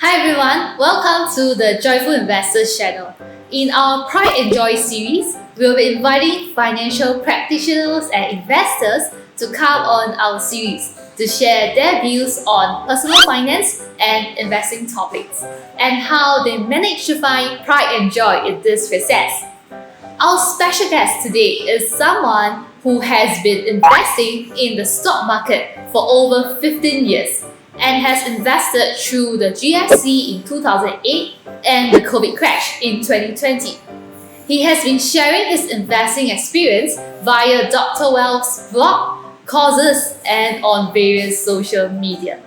Hi everyone, welcome to the Joyful Investors channel. In our Pride and Joy series, we'll be inviting financial practitioners and investors to come on our series to share their views on personal finance and investing topics and how they manage to find pride and joy in this process. Our special guest today is someone who has been investing in the stock market for over 15 years and has invested through the GFC in 2008 and the COVID crash in 2020. He has been sharing his investing experience via Dr. Well's blog, courses, and on various social media.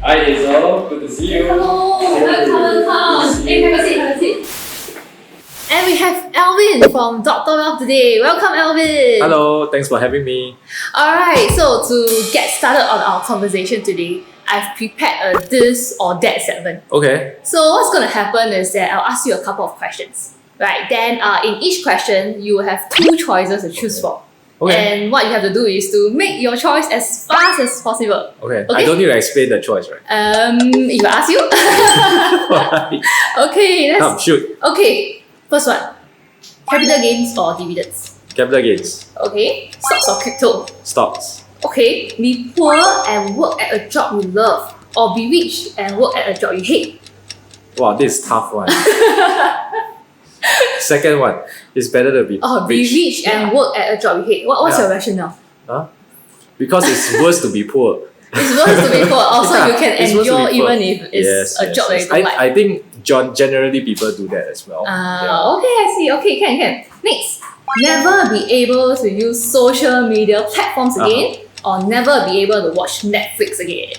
Hi Hazel, good to see you. Hello, welcome. Hey, have a seat. And we have Alvin from Dr. Well today. Welcome, Alvin. Hello, thanks for having me. Alright, so to get started on our conversation today, I've prepared a this or that segment. Okay. So what's going to happen is that I'll ask you a couple of questions. Right, then in each question, you will have two choices to choose from. Okay. And what you have to do is to make your choice as fast as possible. Okay. I don't need to explain the choice, right? If I ask you. Okay, let's. Come, shoot. Okay, first one. Capital gains or dividends? Capital gains. Okay. Stocks or crypto? Stocks. Okay. Be poor and work at a job you love, or be rich and work at a job you hate? Wow, this is tough one. Second one. It's better to be Oh, be rich and work at a job you hate. What's Yeah. your rationale? Huh? Because it's worse to be poor. It's worse to be poor. Also, Yeah, you can it's worse to endure be poor. even if it's a job that you don't like. I think generally people do that as well. Okay, I see. Okay, can. Next, never be able to use social media platforms again, or never be able to watch Netflix again.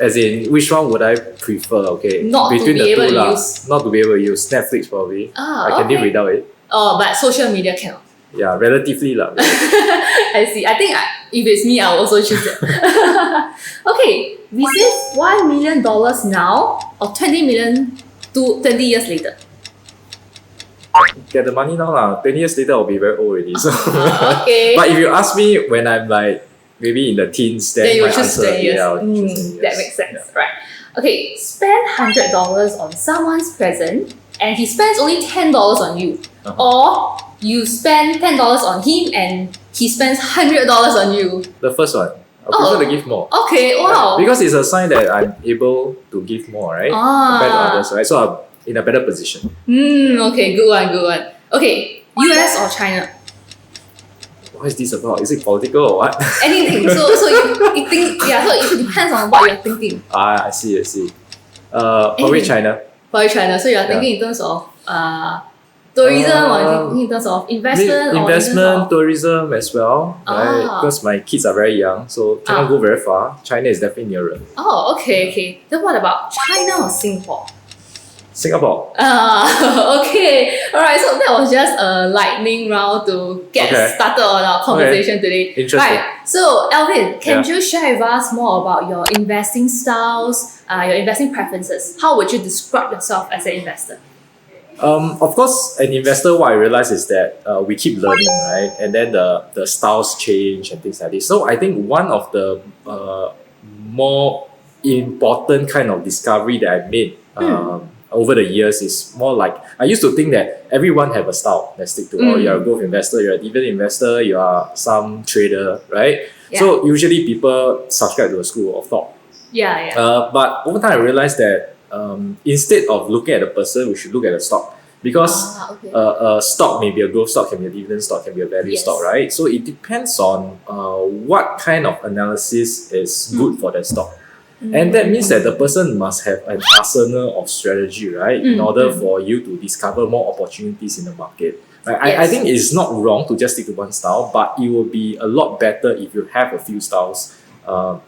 As in, which one would I prefer? Okay, Not to between be the able two to lah. use. Not to be able to use Netflix probably. I can live Okay. without it. Oh, but social media cannot. Yeah, relatively lah. I see. I think if it's me, I'll also choose that. Okay, we save $1 million now, or 20 million 20 years later. Get the money now lah. 20 years later, I'll be very old already. So, Okay. but if you ask me when I'm like maybe in the teens, then You my will choose answer, 20 years. yeah, I'll choose 20 That years. makes sense, right? Okay, spend $100 on someone's present and he spends only $10 on you. Or you spend $10 on him and he spends $100 on you. The first one, I prefer to give more. Okay, wow. Because it's a sign that I'm able to give more, right? Compared to others, right? So I'm in a better position. Okay, good one. Okay, US or China? What is this about? Is it political or what? Anything. So you think, yeah, so it depends on what you're thinking. I see. Probably Anything. China. For China, so you're thinking in terms of tourism, or you're thinking in terms of investment, or in terms of tourism as well, right? Because my kids are very young, so cannot go very far. China is definitely nearer. Oh, okay. Then what about China or Singapore? Singapore. Okay. Alright, so that was just a lightning round to get Okay. started on our conversation today. Interesting. Right. So, Alvin, can Yeah. you share with us more about your investing styles, your investing preferences? How would you describe yourself as an investor? Of course, an investor, what I realize is that we keep learning, right? And then the styles change and things like this. So I think one of the more important kind of discovery that I made over the years is more like, I used to think that everyone have a style that stick to. Oh, you're a growth investor, you're a dividend investor, you are some trader, right? Yeah. So usually people subscribe to a school of thought. Yeah. But over time I realized that instead of looking at the person, we should look at the stock. Because Okay. a stock may be a growth stock, can be a dividend stock, can be a value Yes. stock, right? So it depends on what kind of analysis is good for that stock. And that means that the person must have an arsenal of strategy, right? In order for you to discover more opportunities in the market. Right? I Yes. think it's not wrong to just stick to one style, but it will be a lot better if you have a few styles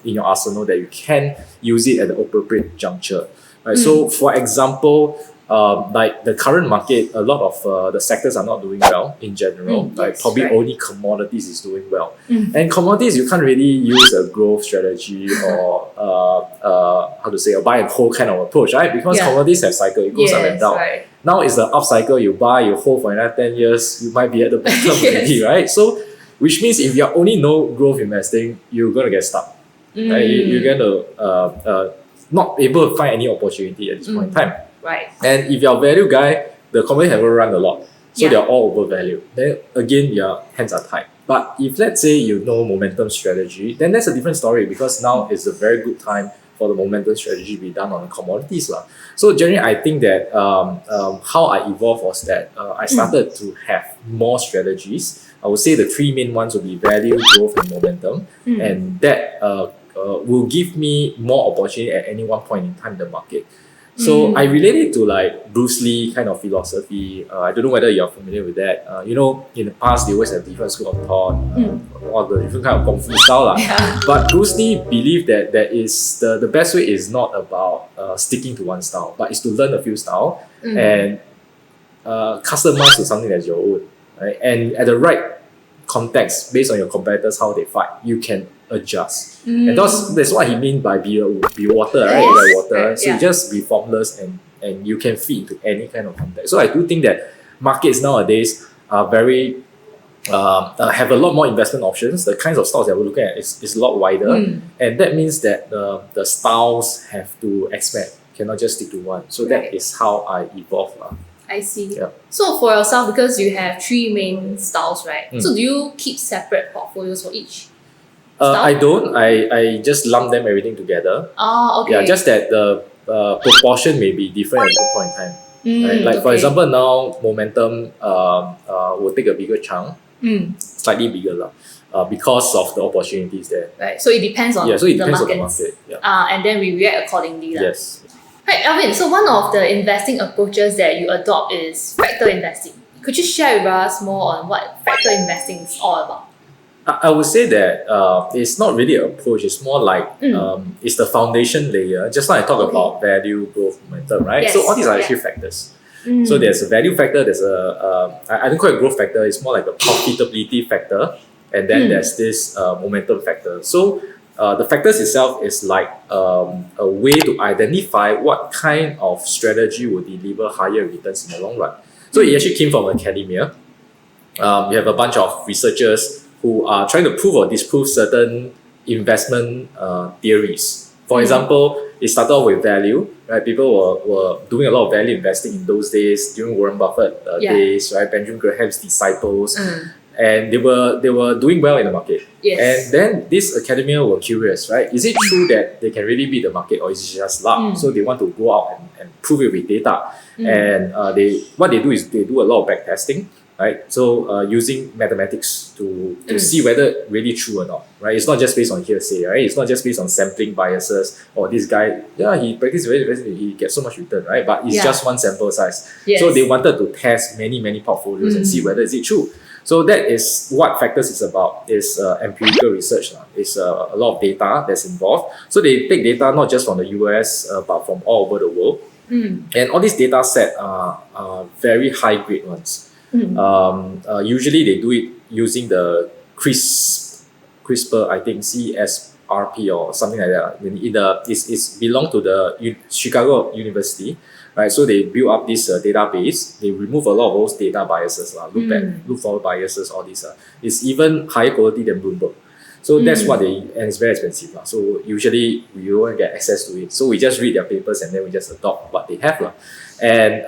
in your arsenal that you can use it at the appropriate juncture. Right? So for example, like the current market, a lot of the sectors are not doing well in general. Like yes, probably right. only commodities is doing well. And commodities, you can't really use a growth strategy or how to say a buy and hold kind of approach, right? Because Yeah. commodities have cycle, it goes up and Yes, down. right. Now is the up cycle, you buy, you hold for another 10 years, you might be at the bottom Yes. already, right? So, which means if you're only no growth investing, you're going to get stuck. Right? You're going to not able to find any opportunity at this point in time. Right. And if you're a value guy, the company have run a lot. So Yeah. they're all overvalued. Then again, your hands are tied. But if let's say you know momentum strategy, then that's a different story because now is a very good time for the momentum strategy to be done on commodities. So generally, I think that how I evolved was that I started to have more strategies. I would say the three main ones would be value, growth, and momentum. And that will give me more opportunity at any one point in time in the market. So I relate it to like Bruce Lee kind of philosophy. I don't know whether you're familiar with that. In the past, they always have different school of thought, all the different kind of kung fu style. Yeah. But Bruce Lee believed that there is the best way is not about sticking to one style, but is to learn a few styles and customize to something that's your own. Right? And at the right context, based on your competitors, how they fight, you can adjust. And that's what he mean by be water, right? Yes. Like water. Right, So you just be formless and you can fit into any kind of context. So I do think that markets nowadays are very have a lot more investment options. The kinds of stocks that we're looking at is a lot wider. And that means that the styles have to expand, cannot just stick to one. So Right. that is how I evolve. I see. Yeah. So for yourself, because you have three main styles, right? So do you keep separate portfolios for each? I don't. I just lump them everything together. Oh, okay. Yeah, just that the proportion may be different at different point in time. Right? Like for okay. example, now momentum will take a bigger chunk, slightly bigger because of the opportunities there. Right. So it depends on So it the depends on markets. the market. Yeah. And then we react accordingly. Yes. Right, Alvin, so one of the investing approaches that you adopt is factor investing. Could you share with us more on what factor investing is all about? I would say that it's not really an approach. It's more like it's the foundation layer. Just like I talk about value, growth, momentum, right? Yes, So all these are yeah. actually factors. So there's a value factor. There's I don't call it growth factor. It's more like a profitability factor, and then there's this momentum factor. So the factors itself is like a way to identify what kind of strategy will deliver higher returns in the long run. So it actually came from academia. You have a bunch of researchers who are trying to prove or disprove certain investment theories. For example, it started off with value, right? People were doing a lot of value investing in those days during Warren Buffett days, right? Benjamin Graham's disciples, and they were doing well in the market. Yes. And then this academia were curious, right? Is it true that they can really beat the market, or is it just luck? So they want to go out and prove it with data. And what they do is they do a lot of back testing. Right, so using mathematics to see whether really true or not, right? It's not just based on hearsay, right? It's not just based on sampling biases or this guy, he practices very aggressively, he gets so much return, right? But it's just one sample size. Yes. So they wanted to test many portfolios and see whether is it true. So that is what factors is about. Is empirical research. It's a lot of data that's involved. So they take data not just from the US but from all over the world. And all these data set are very high grade ones. Usually they do it using the CRISPR, I think CSRP or something like that. It's belong to the Chicago University, right? So they build up this database. They remove a lot of those data biases, look for biases, all these. It's even higher quality than Bloomberg. So that's what and it's very expensive. So usually we won't get access to it. So we just read their papers and then we just adopt what they have. And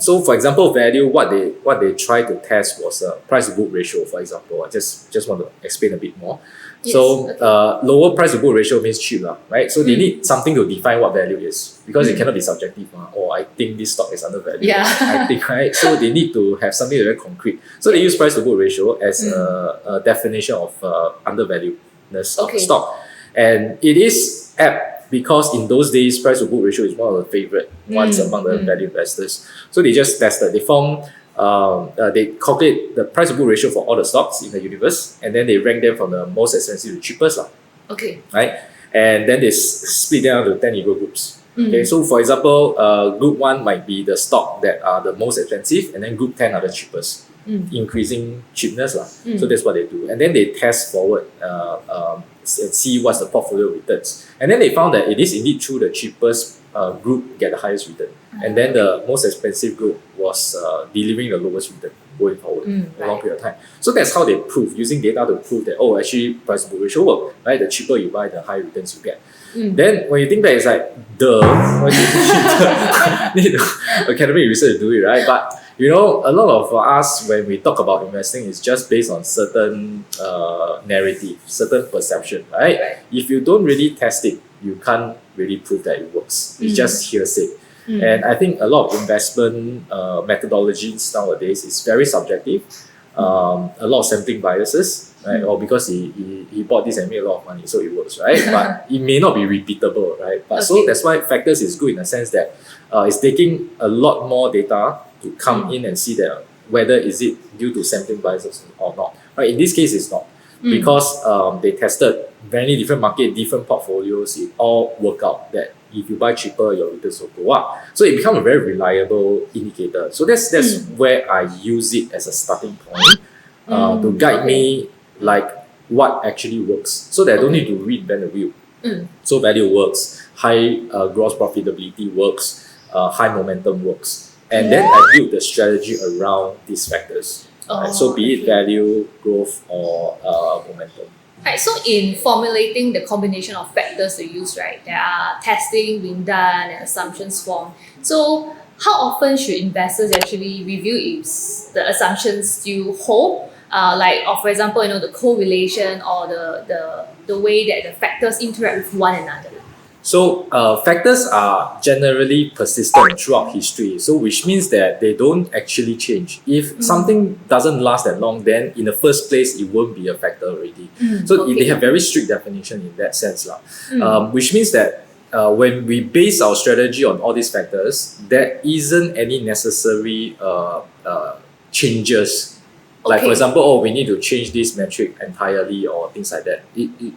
so for example, value, what they try to test was a price to book ratio, for example. I just want to explain a bit more. Yes, so okay. Lower price to book ratio means cheap, right? So they need something to define what value is, because it cannot be subjective. I think this stock is undervalued. Yeah. I think, right? So they need to have something very concrete. So they use price to book ratio as a definition of undervaluedness of the stock. And it is apt because in those days, price to book ratio is one of the favorite ones among the value investors. So they just tested. They found they calculate the price to book ratio for all the stocks in the universe, and then they rank them from the most expensive to cheapest, Okay. right? And then they split them into 10 equal groups. Okay, so for example, group 1 might be the stock that are the most expensive, and then group 10 are the cheapest, increasing cheapness. So that's what they do. And then they test forward and see what's the portfolio returns. And then they found that it is indeed true the cheapest group get the highest return. And then the most expensive group was delivering the lowest return going forward a long period of time. So that's how they prove, using data to prove that, oh, actually price book ratio work, right? The cheaper you buy, the higher returns you get. Then when you think back, it's like, duh, why do you need academic research to do it, right? But you know, a lot of us, when we talk about investing, is just based on certain narrative, certain perception, right? If you don't really test it, you can't really prove that it works. It's just hearsay. And I think a lot of investment methodologies nowadays is very subjective. A lot of sampling biases, right? Or because he bought this and made a lot of money, so it works, right? But it may not be repeatable, right? But so that's why factors is good in the sense that it's taking a lot more data to come in and see that whether is it due to sampling biases or not. Right? In this case, it's not. Because they tested many different market, different portfolios, it all work out that if you buy cheaper, your returns will go up. So it becomes a very reliable indicator. So that's where I use it as a starting point to guide me like what actually works. So that I don't need to reinvent the wheel. So value works, high gross profitability works, high momentum works. And then I build the strategy around these factors. Right? So be it value, growth, or momentum. Right, so in formulating the combination of factors to use, right, there are testing being done and assumptions formed. So how often should investors actually review if the assumptions still hold? For example, the correlation or the way that the factors interact with one another. So factors are generally persistent throughout history. So which means that they don't actually change. If something doesn't last that long, then in the first place, it won't be a factor already. So they have very strict definition in that sense. Which means that when we base our strategy on all these factors, there isn't any necessary changes. Like for example, we need to change this metric entirely or things like that.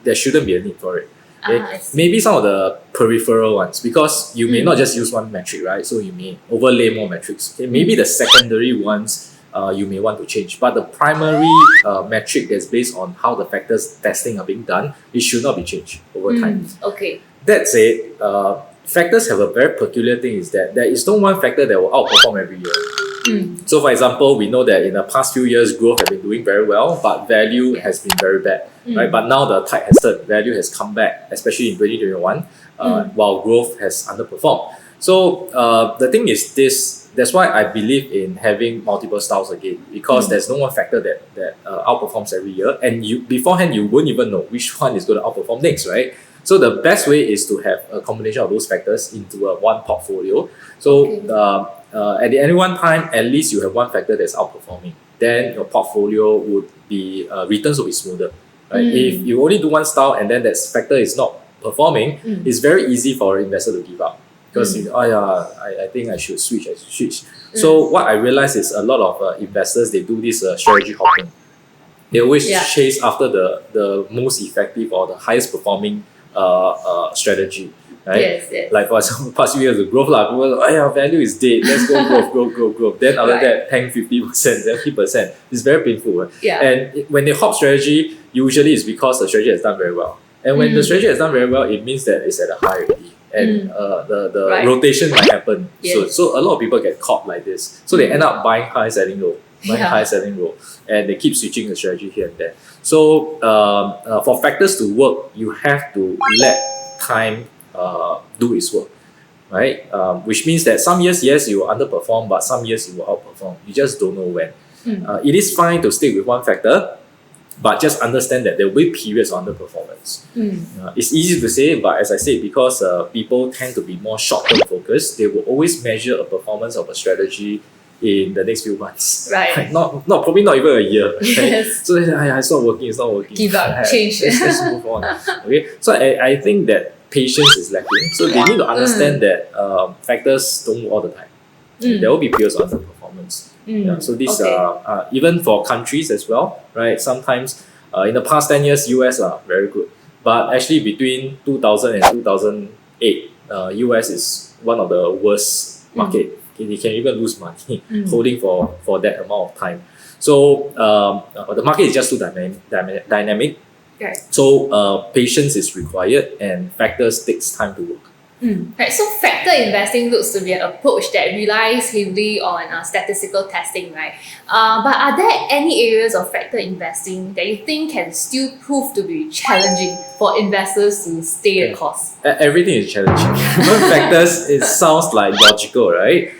There shouldn't be a need for it. Okay? Maybe some of the peripheral ones, because you may not just use one metric, right? So you may overlay more metrics. Okay? Maybe the secondary ones you may want to change, but the primary metric that's based on how the factors testing are being done, it should not be changed over time. That said, factors have a very peculiar thing is that there is no one factor that will outperform every year. So for example, we know that in the past few years, growth has been doing very well, but value has been very bad. Right? But now the tide has turned, value has come back, especially in 2021, while growth has underperformed. So the thing is this, that's why I believe in having multiple styles again, because there's no one factor that outperforms every year, and beforehand you won't even know which one is going to outperform next, right? So the best way is to have a combination of those factors into one portfolio. So at any one time, at least you have one factor that's outperforming. Then your portfolio would be returns will be smoother. Right? If you only do one style and then that factor is not performing, it's very easy for an investor to give up because I think I should switch. So what I realize is a lot of investors, they do this strategy hopping. They always chase after the most effective or the highest performing strategy, right? Like for example, past few years of growth, people are value is dead. Let's go growth. Then after that, tank 50%, 70%. It's very painful. Right? And when they hop strategy, usually it's because the strategy has done very well. And when the strategy has done very well, it means that it's at a high already. And the rotation might happen. So a lot of people get caught like this. So they end up buying high, selling low. High selling low. And they keep switching the strategy here and there. So for factors to work, you have to let time do its work, right? Which means that some years, yes, you will underperform, but some years you will outperform. You just don't know when. It is fine to stick with one factor, but just understand that there will be periods of underperformance. It's easy to say, but as I said, because people tend to be more short-term focused, they will always measure a performance of a strategy in the next few months. Right. Probably not even a year. Right? So they say, it's not working. Give up, change. Let's move on. Okay. So I think that patience is lacking. So they need to understand that factors don't move all the time. There will be periods of underperformance. So these are even for countries as well, right? Sometimes in the past 10 years, US are very good. But actually between 2000 and 2008, US is one of the worst market. They can even lose money holding for that amount of time. So the market is just too dynamic. Right. So patience is required and factors takes time to work. Right, so factor investing looks to be an approach that relies heavily on statistical testing, right? But are there any areas of factor investing that you think can still prove to be challenging for investors to stay the course? Everything is challenging. Factors, it sounds like logical, right?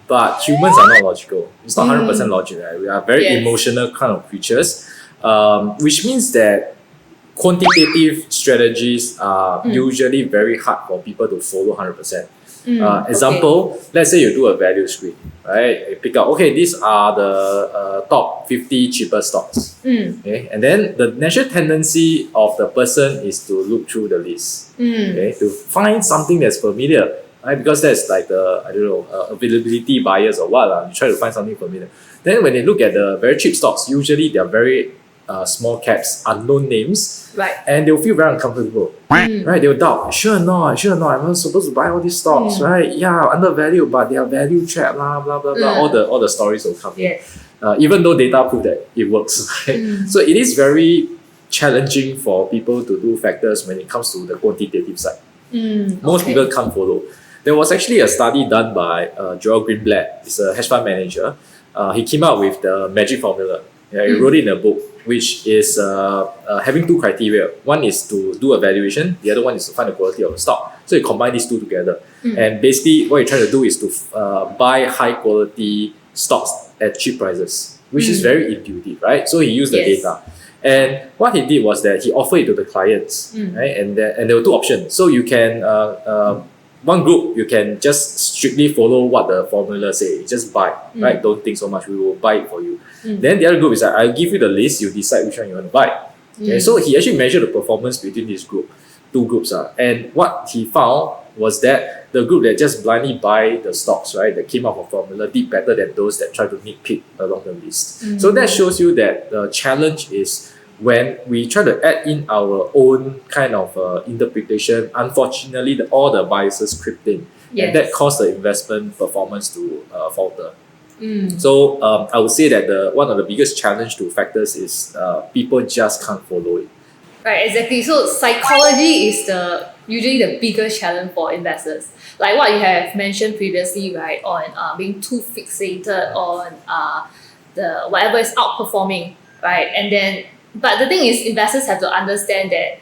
But humans are not logical. It's not 100% logic, right? We are very emotional kind of creatures, which means that quantitative strategies are usually very hard for people to follow 100%. Example, let's say you do a value screen, right? You pick out, okay, these are the top 50 cheapest stocks. Okay? And then the natural tendency of the person is to look through the list, okay? To find something that's familiar, right? Because that's like the, I don't know, availability bias or what. You try to find something familiar. Then when they look at the very cheap stocks, usually they're very small caps, unknown names, right? And they'll feel very uncomfortable, right? They'll doubt, sure or not, I'm not supposed to buy all these stocks, right? Yeah, undervalued, but they are value trap, blah blah blah blah. All the stories will come in, even though data prove that it works, right? So it is very challenging for people to do factors when it comes to the quantitative side. Most people can't follow. There was actually a study done by Joel Greenblatt. He's a hedge fund manager. He came out with the magic formula. Yeah, he wrote it in a book, which is having two criteria. One is to do a valuation, the other one is to find the quality of the stock. So you combine these two together. And basically, what you're trying to do is to buy high quality stocks at cheap prices, which is very intuitive, right? So he used the data. And what he did was that he offered it to the clients, right? And there were two options. So you can one group, you can just strictly follow what the formula say. Just buy, right? Don't think so much. We will buy it for you. Then the other group is like, I'll give you the list. You decide which one you want to buy. Okay? So he actually measured the performance between these two groups. And what he found was that the group that just blindly buy the stocks, right, that came up with a formula did better than those that try to nitpick along the list. So that shows you that the challenge is when we try to add in our own kind of interpretation, unfortunately, all the biases creep in. And that caused the investment performance to falter. So I would say that one of the biggest challenge to factors is people just can't follow it. Right, exactly. So psychology is usually the biggest challenge for investors. Like what you have mentioned previously, right, on being too fixated on the whatever is outperforming, right? And then, but the thing is, investors have to understand that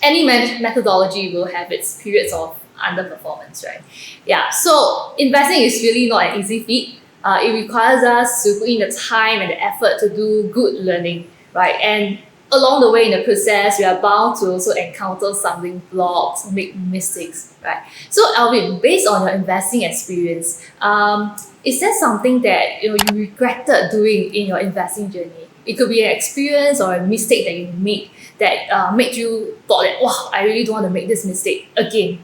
any methodology will have its periods of underperformance, right? Yeah. So investing is really not an easy feat. It requires us to put in the time and the effort to do good learning, right? And along the way in the process, we are bound to also encounter stumbling blocks, make mistakes, right? So Alvin, based on your investing experience, is there something that you regretted doing in your investing journey? It could be an experience or a mistake that you made that made you thought that, wow, I really don't want to make this mistake again.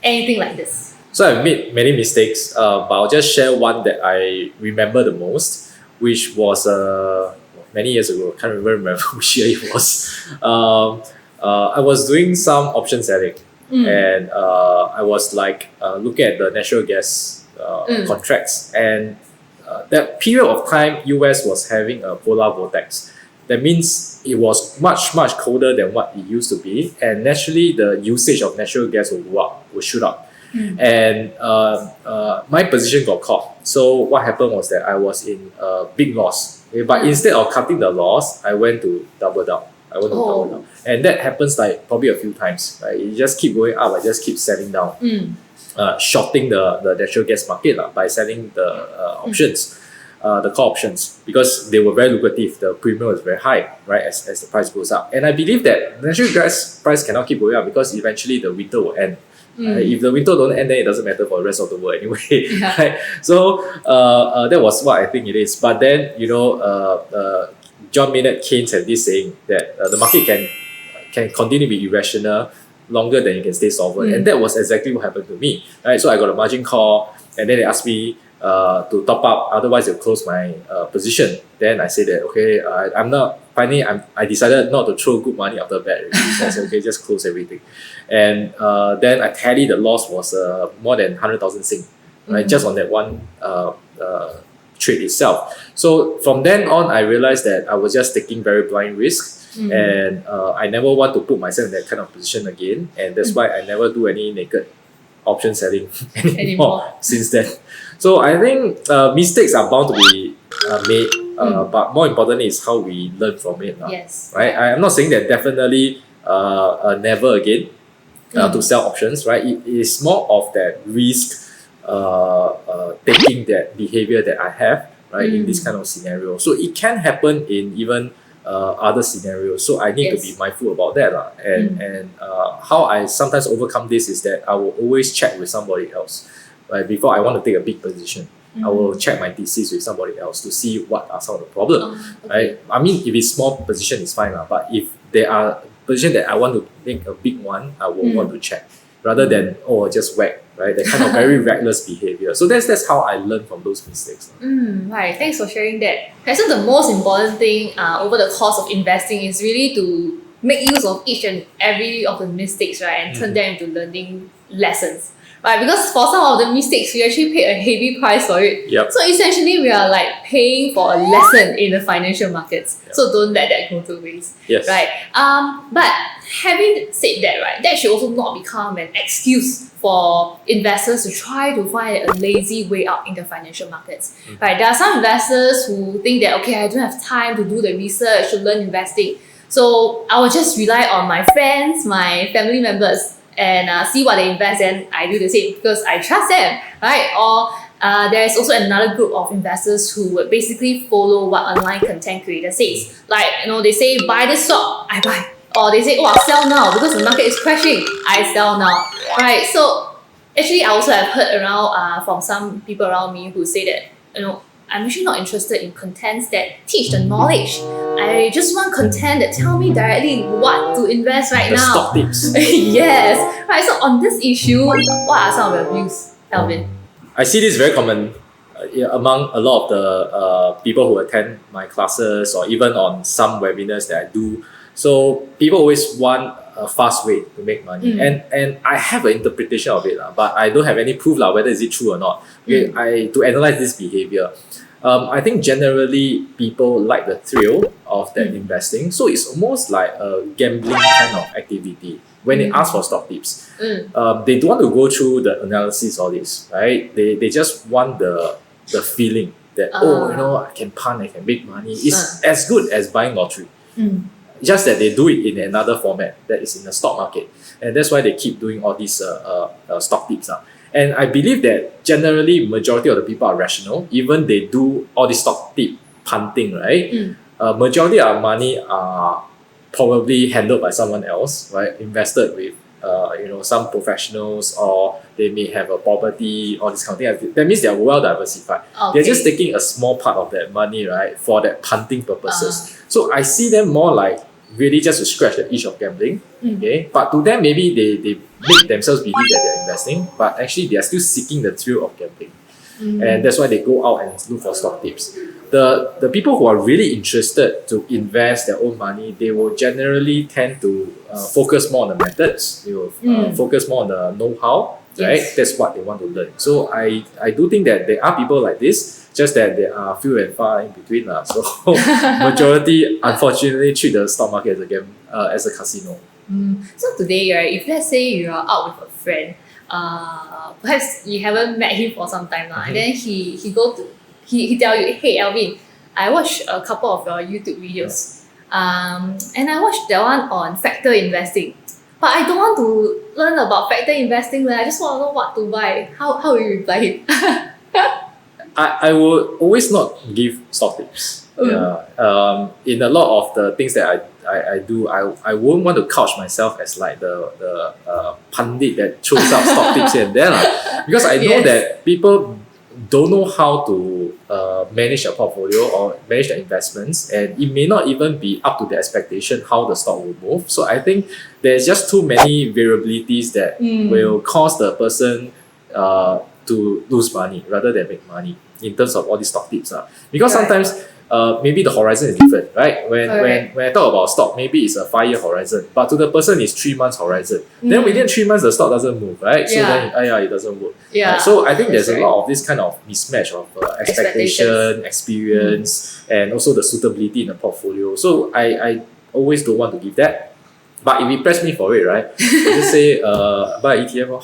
Anything like this? So I've made many mistakes, but I'll just share one that I remember the most, which was many years ago. I can't remember which year it was. I was doing some option selling, and I was looking at the natural gas contracts, and that period of time, US was having a polar vortex. That means it was much, much colder than what it used to be, and naturally the usage of natural gas will shoot up. And my position got caught. So what happened was that I was in a big loss. Okay? But instead of cutting the loss, I went to double down. And that happens probably a few times. Right? You just keep going up, I just keep selling down. Shorting the natural gas market by selling the options, the call options, because they were very lucrative. The premium was very high, right, as the price goes up. And I believe that natural gas price cannot keep going up because eventually the winter will end. If the winter don't end, then it doesn't matter for the rest of the world anyway. Right? So that was what I think it is. But then, John Maynard Keynes had this saying that the market can continue to be irrational longer than you can stay solvent. And that was exactly what happened to me. Right? So I got a margin call, and then they asked me, to top up, otherwise it'll close my position. Then I say that okay, I decided not to throw good money after bad already. So I said okay, just close everything, and then I tally the loss was more than 100,000 Sing, right, just on that one trade itself. So from then on, I realized that I was just taking very blind risks, and I never want to put myself in that kind of position again, and that's why I never do any naked option selling anymore since then. So I think mistakes are bound to be made, but more importantly is how we learn from it. Yes. Right? I am not saying that definitely never again to sell options, right? It is more of that risk taking that behavior that I have, right, in this kind of scenario. So it can happen in even other scenarios. So I need to be mindful about that. And how I sometimes overcome this is that I will always check with somebody else. Right, before I want to take a big position, I will check my thesis with somebody else to see what are some of the problems. Right? I mean, if it's small position, it's fine. But if there are position that I want to make a big one, I will want to check rather than just whack. Right, that kind of very reckless behavior. So that's how I learned from those mistakes. Right, thanks for sharing that. Okay, so the most important thing over the course of investing is really to make use of each and every of the mistakes, right, and turn them into learning lessons. Right, because for some of the mistakes, we actually pay a heavy price for it. Yep. So essentially, we are like paying for a lesson in the financial markets. Yep. So don't let that go to waste. Yes. Right. But having said that, right, that should also not become an excuse for investors to try to find a lazy way out in the financial markets. Right. There are some investors who think that okay, I don't have time to do the research to learn investing, so I will just rely on my friends, my family members, and see what they invest, and I do the same because I trust them, right? Or there's also another group of investors who would basically follow what online content creator says. Like, they say buy this stock, I buy. Or they say, sell now because the market is crashing, I sell now, right? So actually, I also have heard around from some people around me who say that, I'm actually not interested in contents that teach the knowledge. I just want content that tell me directly what to invest right now. Stock tips. Yes. Right. So on this issue, what are some of your views, Alvin? I see this very common among a lot of the people who attend my classes or even on some webinars that I do. So people always want a fast way to make money, and I have an interpretation of it, but I don't have any proof whether is it true or not. Okay, to analyze this behavior, I think generally people like the thrill of that investing, so it's almost like a gambling kind of activity. When they ask for stock tips, they don't want to go through the analysis of this, right? They just want the feeling that I can punt, I can make money. It's as good as buying lottery. Just that they do it in another format that is in the stock market, and that's why they keep doing all these stock tips. And I believe that generally majority of the people are rational, even they do all this stock tip punting, right? Majority of money are probably handled by someone else, right? Invested with some professionals, or they may have a property or this kind of thing. That means they are well diversified. They're just taking a small part of that money, right, for that punting purposes. So I see them more like really just to scratch the itch of gambling. Okay, but to them maybe they make themselves believe that they're investing, but actually they are still seeking the thrill of gambling. And that's why they go out and look for stock tips. The people who are really interested to invest their own money, they will generally tend to focus more on the methods. They will focus more on the know-how, right? That's what they want to learn. So I do think that there are people like this, just that there are few and far in between. So majority, unfortunately, treat the stock market as a game, as a casino. So today, right, if let's say you are out with a friend, perhaps you haven't met him for some time now, and then he tell you, hey Alvin, I watched a couple of your YouTube videos, and I watched that one on factor investing, but I don't want to learn about factor investing. I just want to know what to buy. How will you reply him? I will always not give stock tips. In a lot of the things that I do, I won't want to couch myself as like the pundit that throws out stock tips here and there, because I know that people don't know how to manage a portfolio or manage their investments, and it may not even be up to the expectation how the stock will move. So I think there's just too many variabilities that will cause the person to lose money rather than make money in terms of all these stock tips. Because Right. sometimes maybe the horizon is different, right? Correct. When I talk about stock, maybe it's a 5-year horizon, but to the person it's 3 months horizon. Then Mm. within 3 months the stock doesn't move, right? So Yeah. then it doesn't work. Yeah. Right? So I think there's That's a right. lot of this kind of mismatch of Expectations. expectation, experience, and also the suitability in the portfolio. So I always don't want to give that. But if you press me for it, right, I just say buy ETF.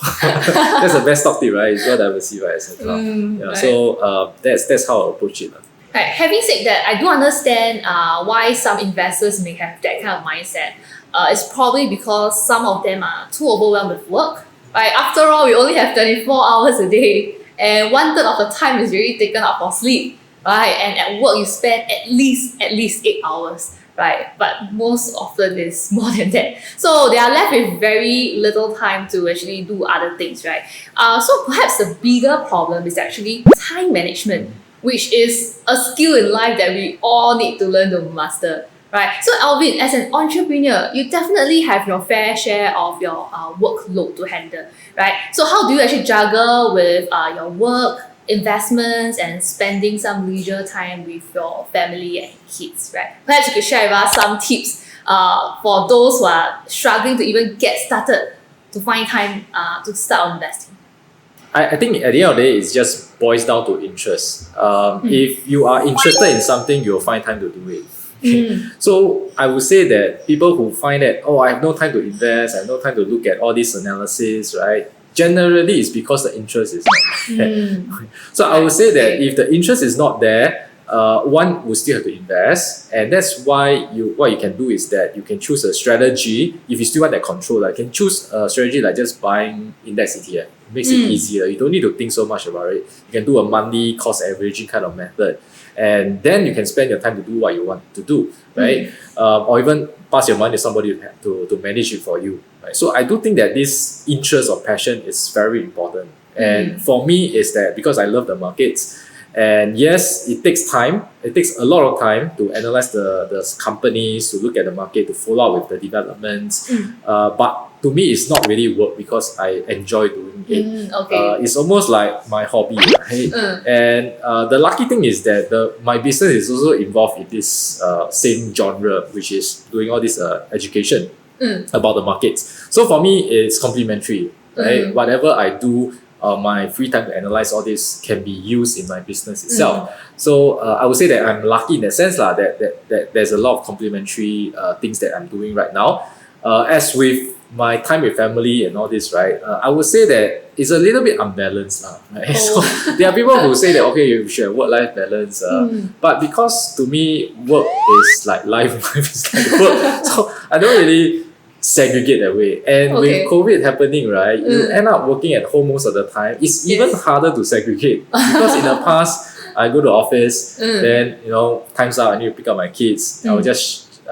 That's the best stock tip, right? It's well diversified, etc. Yeah, Right. so that's how I approach it. Right. Having said that, I do understand why some investors may have that kind of mindset. It's probably because some of them are too overwhelmed with work. Right. After all, we only have 24 hours a day, and 1/3 of the time is really taken up for sleep. Right. And at work, you spend at least 8 hours. Right. But most often it's more than that. So they are left with very little time to actually do other things. Right. So perhaps the bigger problem is actually time management, which is a skill in life that we all need to learn to master. Right. So Alvin, as an entrepreneur, you definitely have your fair share of your workload to handle. Right. So how do you actually juggle with your work, investments, and spending some leisure time with your family and kids? Right. Perhaps you could share with us some tips for those who are struggling to even get started to find time to start investing. I think at the end of the day, it just boils down to interest. If you are interested in something, you'll find time to do it. So I would say that people who find that, oh, I have no time to invest, I have no time to look at all this analysis, right? Generally, it's because the interest is not there. So I would say that if the interest is not there, one will still have to invest, and that's why what you can do is that you can choose a strategy. If you still want that control, you can choose a strategy like just buying index ETF. It makes it easier. You don't need to think so much about it. You can do a monthly cost averaging kind of method, and then you can spend your time to do what you want to do, right? Or even pass your money to somebody to manage it for you. Right? So I do think that this interest or passion is very important. And for me, is that because I love the markets, and yes, it takes time. It takes a lot of time to analyze the companies, to look at the market, to follow up with the developments. But to me, it's not really work because I enjoy doing it. Okay. It's almost like my hobby, right? And the lucky thing is that my business is also involved in this same genre, which is doing all this education about the markets. So for me, it's complementary, right? Whatever I do, my free time to analyze all this can be used in my business itself. So I would say that I'm lucky in that sense that there's a lot of complementary things that I'm doing right now. As with my time with family and all this, right? I would say that it's a little bit unbalanced, right? So there are people who say that okay, you should have work-life balance, but because to me work is like life, life is like work, so I don't really segregate that way. And with COVID happening, right, you end up working at home most of the time. It's even harder to segregate because in the past, I go to office, then time's up, I need to pick up my kids. I will just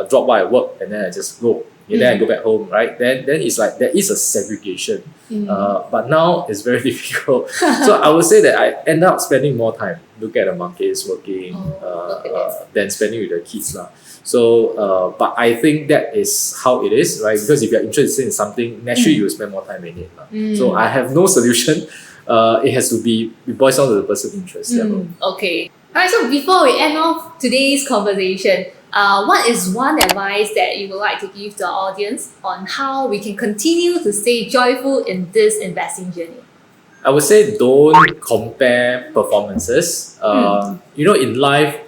drop by at work and then I just go. And then I go back home, right? Then it's like there is a segregation. But now it's very difficult. So I would say that I end up spending more time looking at the markets, working, than spending with the kids. So, but I think that is how it is, right? Because if you're interested in something, naturally you will spend more time in it. So I have no solution. It has to be, it boils down to the person's interest level. Okay. Alright, so before we end off today's conversation, what is one advice that you would like to give to our audience on how we can continue to stay joyful in this investing journey? I would say don't compare performances. In life,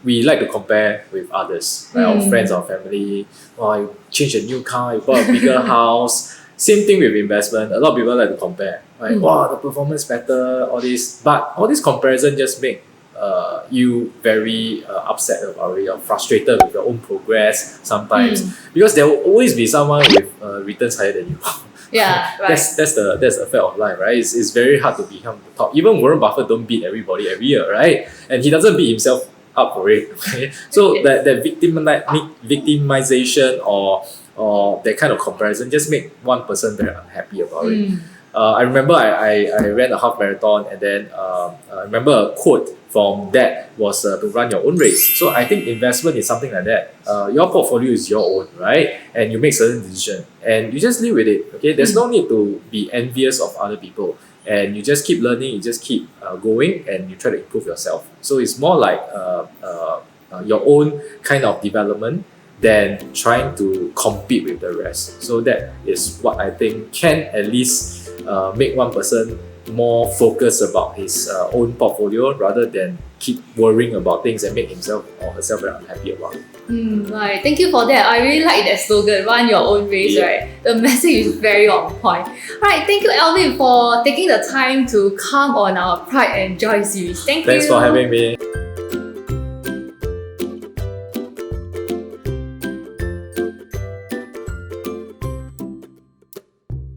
we like to compare with others, right? Our friends, our family. Oh, you changed a new car, you bought a bigger house. Same thing with investment. A lot of people like to compare, right? Wow, the performance better, all this. But all this comparison just make you very upset about it, or frustrated with your own progress sometimes, because there will always be someone with returns higher than you. Yeah, right. That's the fact of life, right? It's very hard to become the top. Even Warren Buffett don't beat everybody every year, right? And he doesn't beat himself up for it. Okay? So that victimization or that kind of comparison just make one person very unhappy about it. I remember I ran a half marathon, and then I remember a quote from that was to run your own race. So I think investment is something like that. Your portfolio is your own, right? And you make certain decisions and you just live with it. Okay, there's no need to be envious of other people. and you just keep learning, you just keep going, and you try to improve yourself. So it's more like your own kind of development than trying to compete with the rest. So that is what I think can at least make one person more focused about his own portfolio rather than keep worrying about things and make himself or herself very unhappy about it. Right. Thank you for that. I really like that slogan, run your own race, Yeah. right? The message is very on point. Right. Thank you, Alvin, for taking the time to come on our Pride and Joy series. Thank Thanks you. for having me.